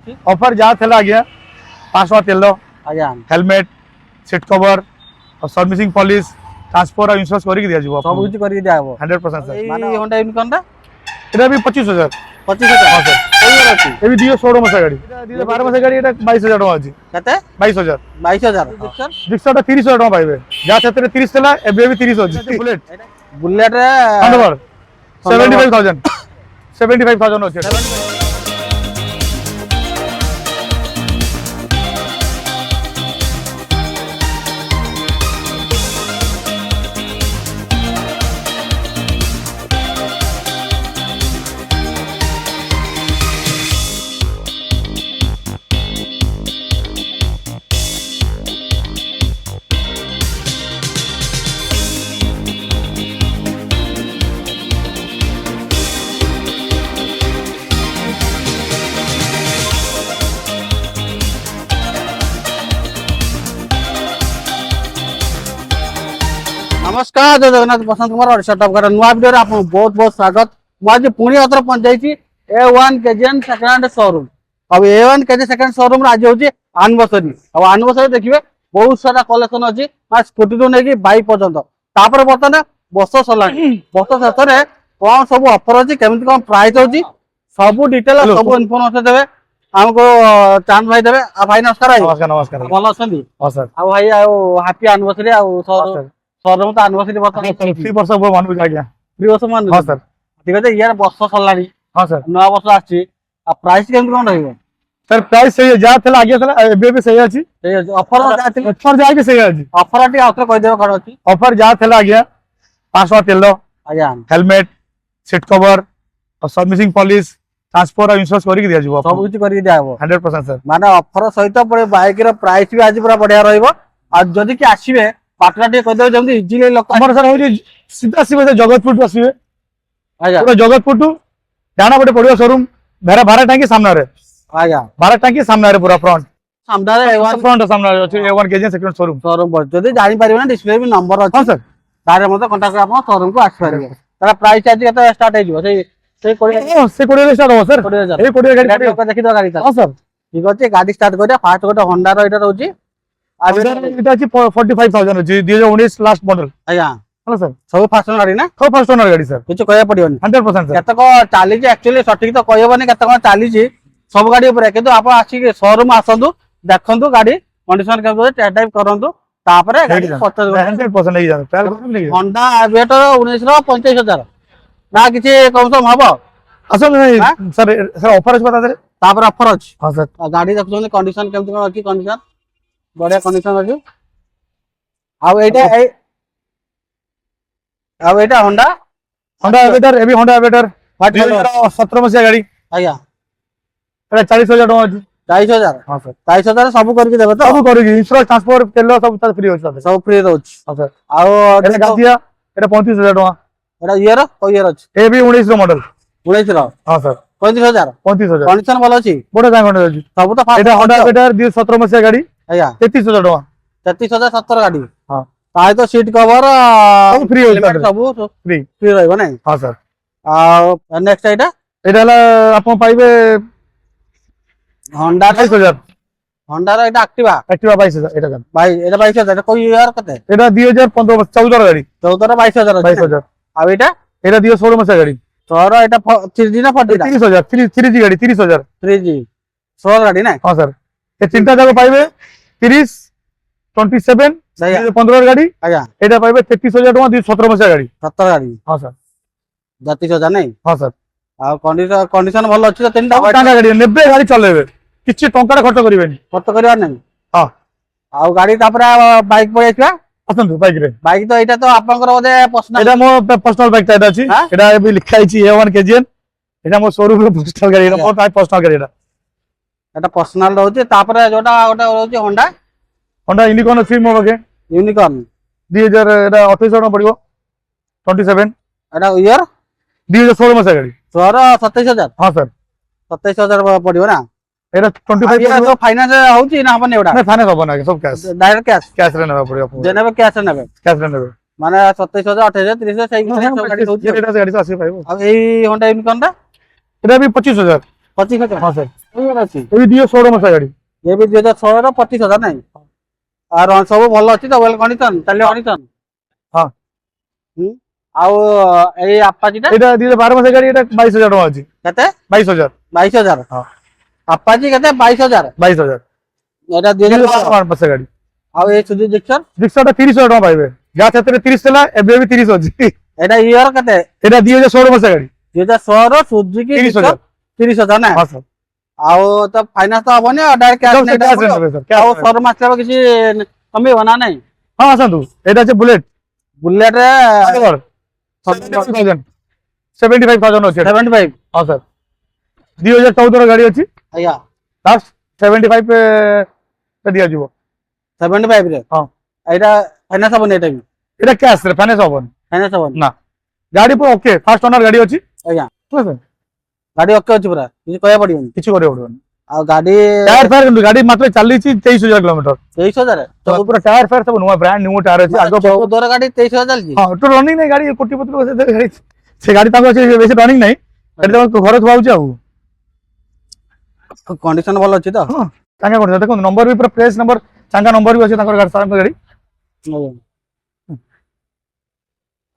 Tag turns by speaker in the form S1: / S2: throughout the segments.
S1: Offer जहाँ थे आज्ञा 500 तेल
S2: आज्ञा
S1: हेलमेट सीट कवर और सर्विसिंग पॉलिश ट्रांसपोर्ट और इंश्योरेंस करके दिया जीवो
S2: सब कुछ करके दिया हो
S1: 100% सर
S2: माने होंडा यूनिकॉर्न दा
S1: एटा भी 25000
S2: 25000
S1: हां सर
S2: कोई अछि
S1: ए भी दियो 16 मास गाड़ी एटा दियो 12 मास गाड़ी एटा 22000 टका अछि
S2: कते
S1: 22000
S2: 22000
S1: डिस्काउंट 30000 टका पाइबे जा क्षेत्र 30 थला एबे भी 30 अछि बुलेट
S2: बुलेट रे
S1: थंडरबर्ड 75000 अछि
S2: नमस्कार जय जगन्नाथ बसंत कुमार ओडिशा टॉप गार्ड नुआ वीडियो रे आपन बहुत बहुत स्वागत मु आज पुणी अतर पहुंच जाईची A1 KGN second hand showroom अब A1 केजी सेकंड शोरूम रे आज होची एनिवर्सरी अब एनिवर्सरी देखिबे बहुत सारा कलेक्शन अछि आ स्कूटी तो नेकी बाइक पर्यंत तापर बर्तन बस सलानी बस शेष रे कोन सब ऑफर अछि केमिति कोन प्राइस होची सब डिटेल सब इन्फॉर्मेशन देबे हमको चांद भाई देबे आ भाई नमस्कार
S1: नमस्कार
S2: भलो अछंदी
S1: हां सर
S2: आ भाई आ हैप्पी एनिवर्सरी आ शोरूम तो एनिवर्सरी बर्तन
S1: फ्री वर्ष को मान बुझा गया
S2: फ्री वर्ष मान
S1: हां सर
S2: ठीक है यार वर्ष सलानी
S1: हां सर
S2: नया वर्ष आछि आ प्राइस केम कोन रहइबो
S1: सर प्राइस सही जा थला आगे थला एबे भी सही अछि
S2: ऑफर जाति
S1: ऑफर जाय भी सही अछि
S2: ऑफर आटी आउटर कहि देबो कण अछि
S1: ऑफर जा थला आगे 500 तेल
S2: आज्ञा
S1: हेलमेट सीट कवर और सर्विसिंग पॉलिश ट्रांसपोर्ट और इंश्योरेंस करके दिया जीवो
S2: सब कुछ करके दिया हो
S1: 100% सर
S2: माने ऑफर सहित पड़े बाइक रो प्राइस भी आज पूरा बढ़िया रहइबो आ जदि कि आसीबे पाटना टे कहि देबो जंदी इजीली लोक
S1: हमर सर होजी सीधा सीधा जगतपुर टू आसीबे
S2: आज्ञा
S1: पूरा जगतपुर टू जाना पड़े पड़ियो शोरूम भेरा भाड़ा टांकी सामने रे
S2: आज्ञा
S1: भाड़ा टांकी सामने रे पूरा फ्रंट
S2: सामने रे A1
S1: फ्रंट सामने रे अछि A1 KG second showroom
S2: showroom पर जदि जानि परिबे ना डिस्प्ले भी नंबर अछि
S1: हां सर
S2: तारे मते कांटेक्ट आपन शोरूम को आसी परिबे तारा प्राइस आज केते स्टार्ट हे जिवो से कोड़ी
S1: से कोड़ी रे स्टार्ट हो सर
S2: 20000
S1: ए कोड़ी गाड़ी
S2: लोक देखि दो गाड़ी
S1: हां सर
S2: ठीक अछि गाड़ी स्टार्ट करिया फास्ट गोटे होंडा रो इटा रहउची
S1: इटा अछि 45000 अछि 2019 लास्ट मॉडल
S2: आज्ञा
S1: हां सर
S2: सब फास्ट गाड़ी ना
S1: सब फर्स्ट ओनर गाड़ी सर
S2: कुछ कहया पड़ियोनी
S1: 100% सर
S2: केतक चाली जे एक्चुअली सटीक तो कहबनी केतक चाली जी सब गाड़ी ऊपर किंतु आप आसी शोरूम आसंतु देखंतु गाड़ी कंडीशन के टेस्ट ड्राइव करंतु तापरे गाड़ी
S1: 100% नहीं जान ट्रायल कर नहीं
S2: होंडा एवेटर 19 रो 25000 ना किछि कम सम हबो
S1: असल नहीं सर सर ऑफर अछि बता दे
S2: तापर ऑफर अछि
S1: हां सर
S2: गाड़ी देखछन कंडीशन केमति कोन अछि कंडीशन बढ़िया कंडीशन अछि अब एटा होंडा
S1: एवेटर एबी होंडा एवेटर 2017 मसिया गाड़ी
S2: आज्ञा
S1: एटा 40000 टका अछि
S2: 22000
S1: हां सर
S2: 22000 सब करके देबे तो
S1: सब करी इंश्योरेंस ट्रांसपोर्ट तेल सब फ्री अछि
S2: सब फ्री रहउछ
S1: हां सर
S2: आ
S1: एटा गादिया एटा 35000 टका
S2: एटा ईयर को ईयर अछि
S1: ए भी 19 रो मॉडल
S2: 19 रो
S1: हां सर
S2: 35000
S1: 35000
S2: कंडीशन भलो अछि
S1: बड़ा जाय अछि
S2: सब तो फास्ट
S1: एटा होंडा एवेटर 2017 मसिया गाड़ी
S2: आज्ञा
S1: 33000 टका
S2: 33070 गाड़ी
S1: हां
S2: ताय तो सीट कवर
S1: सब फ्री होय
S2: सब
S1: फ्री
S2: फ्री रहइबो नै
S1: हां सर
S2: आ नेक्स्ट एटा
S1: एटा आपन पाइबे
S2: होंडा
S1: 22000
S2: होंडा रो एटा एक्टिवा
S1: 22000 एटा दाम
S2: भाई एटा 22000 एटा कोई ईयर कते
S1: एटा 2015 14 गाड़ी
S2: 14 रो 22000
S1: 22000
S2: आ एटा
S1: एटा 2016 मसिया गाड़ी
S2: तोरो एटा 3G ना 40
S1: 30000 3G गाड़ी 30000
S2: 3G 16 गाड़ी ना
S1: हां सर ए तीनटा जाको पाइबे 30 27 15 गाड़ी
S2: आज्ञा
S1: एटा पाइबे 33000 टका 2017 मसिया गाड़ी
S2: 17 गाड़ी
S1: हां सर
S2: 33000 नै
S1: हां सर
S2: आ कंडीशन भलो अछि तो तीनटा
S1: टांगा गाड़ी नेबे गाड़ी चलेबे किछि टंका खर्च करिवेनी
S2: खर्च करबा नै
S1: हां
S2: आ गाड़ी तापर बाइक पळे आछा
S1: असंतु बाइक रे
S2: बाइक तो एटा तो आपनकर बोधे पर्सनल
S1: एटा मो पर्सनल बाइक ता अछि एटा भी लिखा आइछि A1 केजीएन एटा मो शोरूम रो पर्सनल गाड़ी रो मोर पर्सनल गाड़ी
S2: एटा पर्सनल रहउछि तापर जोटा ओटा रहउछि होंडा
S1: होंडा यूनिकॉर्न अछि मो बगे
S2: यूनिकॉर्न
S1: 2000 एटा 2800 पड़िबो 27
S2: एटा ईयर
S1: 2016 मसिया गाड़ी
S2: तोर 27000
S1: हां सर
S2: 27000 पड़िबो ना
S1: एटा 25
S2: तो फाइनांस होउछि ना हबने एटा
S1: ना फाइनांस हो ना सब कैश
S2: डायरेक्ट
S1: कैश रे नेबा पड़िबो
S2: जेनेबे कैश नेबे
S1: कैश रे नेबे
S2: माने 27000 28000 30000 सही सब गाड़ी होउछि
S1: एटा गाड़ी तो आसी पाइबो
S2: अब एई होंडा यूनिकॉर्न दा
S1: एटा भी 25000
S2: 25000
S1: हां सर
S2: ଅଛି
S1: এই দিয়ে 16 মাসা গাড়ি
S2: ये भी 2016 ର 25,000 ନାଇଁ আর ସବୁ ଭଲ ଅଛି ତ ୱେଲ୍ କଣ୍ଡିସନ ଚାଲିବ କଣ୍ଡିସନ
S1: হ্যাঁ
S2: ଆଉ ଏଇ ଆପାଚି ଟା
S1: এটা 2012 মাসা গাড়ি, এটা 22,000 টাকা আছে।
S2: କେତେ
S1: 22,000
S2: 22,000
S1: হ্যাঁ
S2: ଆପାଚି କେତେ 22,000
S1: 22,000
S2: এটা 2012
S1: 2012 মাসা গাড়ি।
S2: ଆଉ এই ସୁଜି ଜିକ୍ସର
S1: রিক্সাটা 30,000 টাকা পাইবে, যা ক্ষেত্রে 30 ଥିଲା ଏବେ ବି 30 ଅଛି।
S2: এটা ইয়র কেতে
S1: এটা 2016 মাসা গাড়ি
S2: 2016 ର ସୁଜୁକି
S1: 30,000
S2: 30,000 ନା
S1: হ্যাঁ স্যার।
S2: ଆଉ ତ ଫାଇନାନ୍ସ ତ ହବନି ଆଉ ଡାଇରେକ୍ଟ କ୍ୟାଶ
S1: একদম ক্যাশ
S2: ନେଇ
S1: নেবে স্যার,
S2: ଆଉ
S1: ক্যাশ।
S2: ଶୋରୁମ ଆସିଲେ କିଛି କମିବ ନା ନାଇଁ
S1: হ্যাঁ আসাନ୍ତୁ, এটা আছে বুলেট
S2: ବୁଲେଟ ରେ
S1: 75,000 ଅଛି।
S2: 75
S1: হ্যাঁ স্যার 2014 ର ଗାଡି ଅଛି,
S2: ଆଜ୍ଞା
S1: ଲାଷ୍ଟ 75 ରେ ଦିଆଯିବ।
S2: 75 ରେ
S1: ହଁ
S2: ଏଇଟା ଫାଇନାନ୍ସ ହବନି ଏଇଟା ବି
S1: এটা ক্যাশ রে, ফাইনান্স হবନି
S2: ଫାଇନାନ୍ସ ହବନି
S1: না। গাড়ি পুরো ওকে, ফার্স্ট ওনার গাড়ি ଅଛି,
S2: ଆଜ୍ଞା
S1: ঠিক আছে,
S2: ଗାଡି ଓକେ ଅଛି ପୁରା କିଛି କହିବାକୁ ପଡିବନି
S1: কিছু করে পড়বନି।
S2: ଆଉ ଗାଡି
S1: টায়ার ফায়ার কিন্তু গাড়ি মাত্র চালিছি 23,000 কিলোমিটার,
S2: 23,000
S1: ସବୁ ପୁରା টায়ার ফায়ার ସବୁ ନୂଆ ବ୍ରାଣ୍ଡ ନ୍ୟୁ টায়াର ଅଛି। ଆଗ
S2: 14 ଗାଡି 23,000 ଚାଲିଛି
S1: ହଁ ତ ରନିଂ ନାହିଁ ଗାଡି, କୋଟି ପତ୍ର ସେ ଗାଡି ତାଙ୍କ ଅଛି, ବେଶୀ ରନିଂ ନାହିଁ ଗାଡି, ତାଙ୍କ ଘରେ ଥୁଆ ହଉଛି। ଆଉ
S2: କଣ୍ଡିସନ ଭଲ ଅଛି ତ
S1: ହଁ ତାଙ୍କ କରୁଛ ଦେଖନ୍ତୁ, ନମ୍ବର ବି ପୁରା ଫ୍ରେଶ ନମ୍ବର, ଚାଙ୍ଗା ନମ୍ବର ବି ଅଛି ତାଙ୍କର ଗାଡି, ସାରଙ୍କ ଗାଡି।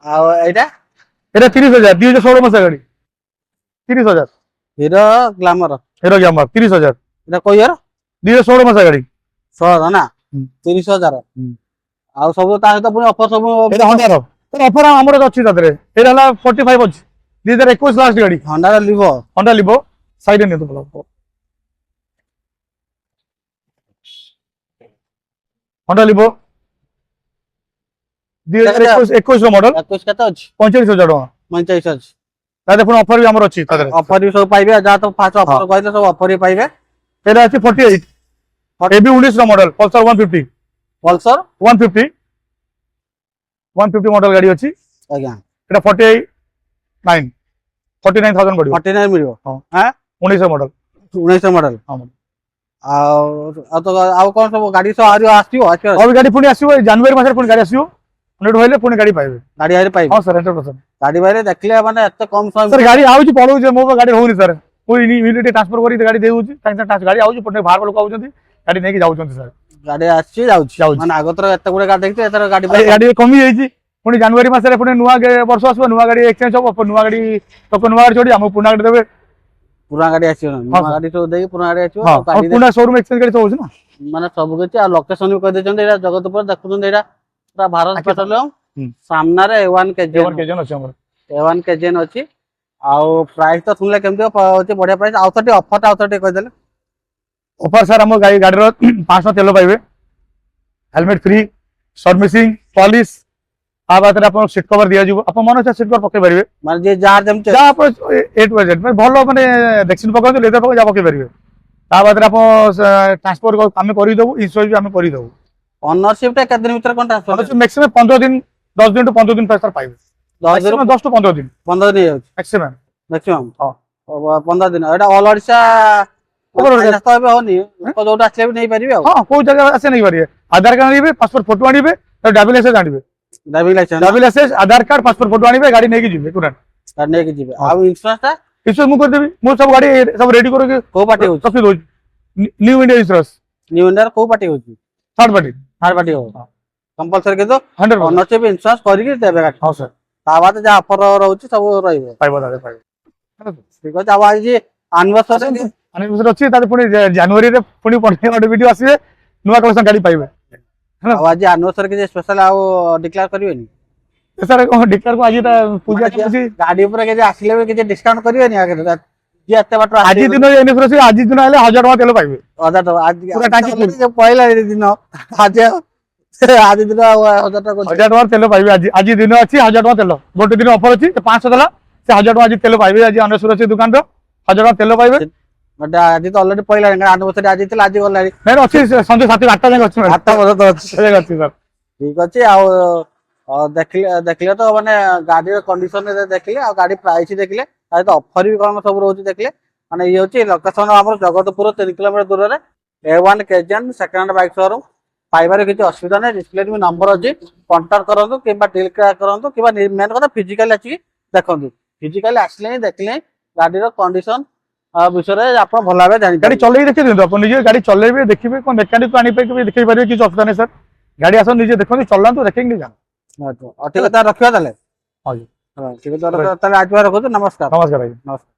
S2: ଆଉ ଏଇଟା
S1: এটা 30,000 2016 মাসা গাড়ি, 30,000
S2: ହିରୋ ଗ୍ଲାମର
S1: হিরো গ্ল্যামার 30,000
S2: এটা କୋଉ ଇୟର
S1: 2016 মাসা গাড়ি।
S2: 16 ନା
S1: ହୁଁ।
S2: 30,000
S1: ହୁଁ।
S2: ଆଉ ସବୁ ତା ସହିତ ପୁଣି ଅଫର ସବୁ
S1: এটা হন্ডার অফর আমার ଅଛି ତା ଦେହରେ, এটা ହେଲା 45 ଅଛି, 2021 ଲାଷ୍ଟ ଗାଡି,
S2: ହଣ୍ଡାର ଲିଭ
S1: ହଣ୍ଡା লিভো সাইডে নিয়ে তো ভালো। হন্ডা লিভো 2021 ର ମଡେଲ,
S2: 21 କେତେ ଅଛି
S1: 45,000 ଟଙ୍କା।
S2: 49 ଅଛି
S1: ତା ଦେହରେ ପୁଣି ଅଫର ବି ଆମର ଅଛି ତା ଦେହରେ।
S2: ଅଫର ବି ସବୁ ପାଇବେ ଯାହା ତ ଫାଷ୍ଟ ଅଫର
S1: ହଁ।
S2: କହିଲେ ସବୁ ଅଫର ବି ପାଇବେ
S1: এটা ଅଛି 48 এবি 19 ର ମଡେଲ, ପଲସର 150
S2: ପଲସର
S1: 150 150 ମଡେଲ ଗାଡି ଅଛି,
S2: ଆଜ୍ଞା
S1: এটা 49,000 ପଡିବ।
S2: 49 ମିଳିବ
S1: ହଁ।
S2: ହଁ
S1: 19 ମଡେଲ
S2: 19 ମଡେଲ
S1: ହଁ।
S2: ଆଉ ଆଉ କଣ ସବୁ ଗାଡି ସବୁ ଆହୁରି ଆସିବ
S1: ଆଉ ଗାଡି ପୁଣି ଆସିବ, ଏଇ ଜାନୁଆରୀ ମାସରେ ପୁଣି ଗାଡି ଆସିବ, ନେଟ ହେଲେ ପୁଣି ଗାଡି ପାଇବେ।
S2: ଗାଡି ଆହୁରି ପାଇବେ
S1: ହଁ ସାର୍ 100%।
S2: ଗାଡି ବାହାରେ ଦେଖିଲେ ମାନେ ଏତେ କମ ସମୟ
S1: ସାର୍ ଗାଡି ଆଉଛି ପଳଉଛି, ମୋ ଗାଡି ହଉନି ସାର୍, ମୁଁ ଇମିଡିଏଟ ଟ୍ରାନ୍ସଫର କରି ଗାଡି ଦେଉଛି, ସାଙ୍ଗେ ସାଙ୍ଗେ ଗାଡି ଆଉଛି, ପୁଣି ବାହାର ଲୋକ ଆଉଛନ୍ତି, ଗାଡି ନେଇକି ଯାଉଛନ୍ତି ସାର୍।
S2: ଗାଡି ଆସିଛି ଯାଉଛି
S1: ଯାଉଛି।
S2: ମାନେ ଆଗଥର ଏତେ ଗୁଡେ ଗାଡି ଦେଖିଛି ଏଥର ଗାଡି
S1: ଏ ଗାଡି କମି ଯାଇଛି, ପୁଣି ଜାନୁଆରୀ ମାସରେ ପୁଣି ନୂଆ ବର୍ଷ ଆସିବ, ନୂଆ ଗାଡି ଏକ୍ସଚେଞ୍ଜ ହବ, ପୁଣି ନୂଆ ଗାଡି ଲୋକ ନୂଆ ଗାଡି ଛଡି ଆମକୁ ପୁରୁଣା ଗାଡି ଦେବେ।
S2: ପୁରୁଣା ଗାଡି ଆସିବ ନୂଆ
S1: ହଁ।
S2: ଗାଡି ସବୁ ଦେଇକି ପୁରୁଣା ଗାଡି ଆସିବ
S1: ହଁ
S2: ଆଉ ଗାଡି
S1: ପୁରୁଣା ଶୋରୁମ ଏକ୍ସଚେଞ୍ଜ ଗାଡି ସବୁ ହଉଛି ନା।
S2: ମାନେ ସବୁ କିଛି ଆଉ ଲୋକେସନ ବି କହିଦେଇଛନ୍ତି ଏଇଟା ଜଗତପୁର ଦେଖୁଛନ୍ତି ଏଇଟା ପୁରା ଭାରତ
S1: ଆଜ୍ଞା।
S2: ପେଟ୍ରୋଲିୟମ
S1: ହୁଁ।
S2: ସାମ୍ନାରେ A1
S1: A1
S2: KGN
S1: କେଜନ ଅଛି ଆମର।
S2: A1 KGN ଅଛି ଆଉ ପ୍ରାଇସ୍ ତ ଶୁଣିଲେ କେମିତି ଅଛି ବଢିଆ ପ୍ରାଇସ୍ ଆଉ ଟିକେ ଅଫରଟା ଆଉ ଟିକେ କହିଦେଲେ
S1: ଅଫର ସାର୍ ଆମ ଗାଡିର 500 ତେଲ ପାଇବେ, ହେଲମେଟ ଫ୍ରି, ସର୍ଭିସିଂ, ପଲିଶ, ତା ବାଦରେ ଆପଣ ସିଟ୍ କଭର ଦିଆଯିବ, ଆପଣ ମନ ଇଚ୍ଛା ସିଟ୍ କଭର ପକେଇ ପାରିବେ,
S2: ମାନେ ଯିଏ ଯାହାର ଯେମିତି
S1: ଯାହା ଆପଣ A to Z ଭଲ ମାନେ ଭ୍ୟାକ୍ସିନ ପକାନ୍ତୁ, ଲେଦର ପକାଇ ଯାହା ପକେଇ ପାରିବେ। ତା ବାଦରେ ଆପଣ ଟ୍ରାନ୍ସପୋର୍ଟ ଆମେ କରିଦେବୁ, ଇନ୍ସୁରାନ୍ସ ବି ଆମେ କରିଦେବୁ।
S2: ଅନରସିପ ଟା କେତେ ଦିନ ଭିତରେ କଣ ଟ୍ରାନ୍ସଫର
S1: ମ୍ୟାକ୍ସିମମ୍ 15 ଦିନ, 10 ଦିନ ଟୁ 15 ଦିନ ସାର୍ ପାଇବେ,
S2: 10 ଦିନ
S1: 10 ଟୁ 15 ଦିନ
S2: 15 ଦିନ ହେଇଯାଉଛି
S1: ମ୍ୟାକ୍ସିମମ୍।
S2: ମ୍ୟାକ୍ସିମମ୍
S1: ହଁ
S2: 15 ଦିନ ଏଇଟା ଅଲ ଓଡିଶା
S1: All Odisha।
S2: ତ ଏବେ ହଉନି ଲୋକ ଯୋଉଟା ଆସିଲେ ବି ନେଇପାରିବେ ଆଉ
S1: ହଁ କୋଉ ଜାଗା ଆସେ ନେଇପାରିବେ, ଆଧାର କାର୍ଡ ଆଣିବେ, ପାସପୋର୍ଟ ଫଟୋ ଆଣିବେ, ଡ୍ରାଇଭିଂ ଲାଇସେନ୍ସ ଆଣିବେ,
S2: ଡ୍ରାଇଭିଂ ଲାଇସେନ୍ସ
S1: ଡ୍ରାଇଭିଂ ଲାଇସେନ୍ସ, ଆଧାର କାର୍ଡ, ପାସପୋର୍ଟ ଫଟୋ ଆଣିବେ, ଗାଡି ନେଇକି ଯିବେ ତୁରନ୍ତ।
S2: ନେଇକି ଯିବେ
S1: ହଁ।
S2: ଆଉ ଇନ୍ସୁରାନ୍ସ ଟା
S1: ଇନ୍ସୁରାନ୍ସ ମୁଁ କରିଦେବି, ମୁଁ ସବୁ ଗାଡି ସବୁ ରେଡି କରିକି
S2: କୋଉ ପାର୍ଟି ହଉଛି
S1: ରଖି ଦଉଛି। ନ୍ୟୁ ଇଣ୍ଡିଆ ଇନ୍ସୁରାନ୍ସ
S2: ନ୍ୟୁ ଇଣ୍ଡିଆର କୋଉ ପାର୍ଟି ହଉଛି
S1: ଥାର୍ଡ ପାର୍ଟି
S2: ଥାର୍ଡ ପାର୍ଟି ହବ କମ୍ପଲସରି କିନ୍ତୁ
S1: 100%।
S2: ଅନରସିପ ଇନ୍ସୁରାନ୍ସ କରିକି ଦେବେ ଗାଡି
S1: ହଁ ସାର୍
S2: ତା ବାଦ ଯାହା ଅଫର ରହୁଛି ସବୁ ରହିବ
S1: ପାଇବ ଦାଦା ପାଇବ।
S2: ଠିକ ଅଛି ଆଉ ଆଜି ଆନିଭର୍ସରୀ
S1: ଆନିଭର୍ସରୀ ଅଛି, ତାପରେ ପୁଣି ଜାନୁଆରୀରେ ପୁଣି ଗୋଟେ ଭିଡିଓ ଆସିବେ, ନୂଆ କଲେକ୍ସନ ଗାଡି ପାଇବେ।
S2: ଆଉ ଆଜି ଆନିଭର୍ସରୀ କିଛି ସ୍ପେଶାଲ ଆଉ ଡିକ୍ଲେୟାର କରିବେନି
S1: ସାର୍ କଣ ଡିକ୍ଲାର କୁ ଆଜି ତା ପୂଜା
S2: ମାନେ
S1: ଚାଲିଛି,
S2: ଗାଡି ଉପରେ କିଛି ଆସିଲେ ବି କିଛି ଡିସକାଉଣ୍ଟ କରିବେନି ଆଗରେ ଯିଏ ଏତେ ବାଟ
S1: ଆଜି ଦିନ ଆନିଭର୍ସରୀ, ଆଜି ଦିନ ହେଲେ 1000 ଟଙ୍କା ତେଲ ପାଇବେ।
S2: ହଜାର ଟଙ୍କା ଆଜି
S1: ପୁରା ଟାଙ୍କି full।
S2: ପହିଲା ଦିନ ଆଜି ଆଜି ଦିନ ଆଉ 1000 ଟଙ୍କା
S1: 1000 ଟଙ୍କା ତେଲ ପାଇବେ, ଆଜି ଦିନ ଅଛି 1000 ଟଙ୍କା ତେଲ, ଗୋଟେ ଦିନ ଅଫର ଅଛି 500 ଦେଲା, ସେ 1000 ଟଙ୍କା ଆଜି ତେଲ ପାଇବେ, ଆଜି ଅନେଶ୍ୱର ଅଛି ଦୋକାନର 1000 ଟଙ୍କା ତେଲ ପାଇବେ।
S2: ଆଜି ତ ଅଲରେଡି ପହିଲାଣି ଆନିଭର୍ସରୀ ଆଜି ଥିଲା ଆଜି ଗଲାଣି
S1: ନାଇଁ ଅଛି ସନ୍ଧ୍ୟା 7 8ଟା ଯାଏଁ ଅଛି,
S2: 8ଟା ପର୍ଯ୍ୟନ୍ତ ଅଛି
S1: ଅଛି ସାର୍।
S2: ଠିକ ଅଛି ଆଉ ଦେଖିଲେ ତ ମାନେ ଗାଡିର କଣ୍ଡିସନ ଦେଖିଲେ ଆଉ ଗାଡି ପ୍ରାଇସ୍ ଦେଖିଲେ ତା ସହିତ ଅଫର ବି କଣ ସବୁ ରହୁଛି ଦେଖିଲେ ମାନେ ଇଏ ହଉଛି ଲୋକେସନ ଆମର ଜଗତପୁର 3 କିଲୋମିଟର ଦୂରରେ A1 KGN second hand bike showroom ପାଇବାରେ କିଛି ଅସୁବିଧା ନାହିଁ, ଡିସପ୍ଲେ ବି ନମ୍ବର ଅଛି, କଣ୍ଟାକ୍ଟ କରନ୍ତୁ କିମ୍ବା ଡିଲ୍ କରନ୍ତୁ କିମ୍ବା ମେନ୍ କଥା ଫିଜିକାଲି ଆସିକି ଦେଖନ୍ତୁ, ଫିଜିକାଲି ଆସିଲେ ହିଁ ଦେଖିଲେ ଗାଡିର କଣ୍ଡିସନ विषय आप भल भाव जानी
S1: गाड़ी चलेई देखिए दिंतु आप निजे गाड़ी चलेबे देखिबे कोन मेकानिक को आनी पे देखै पारिबे किछ ऑप्शन है सर गाड़ी आसन निजे देखो चलांतु देखेंगे जान
S2: ठीक है रखियो ताले
S1: हां जी
S2: ठीक है आज रखो नमस्कार
S1: नमस्कार भाई
S2: नमस्कार।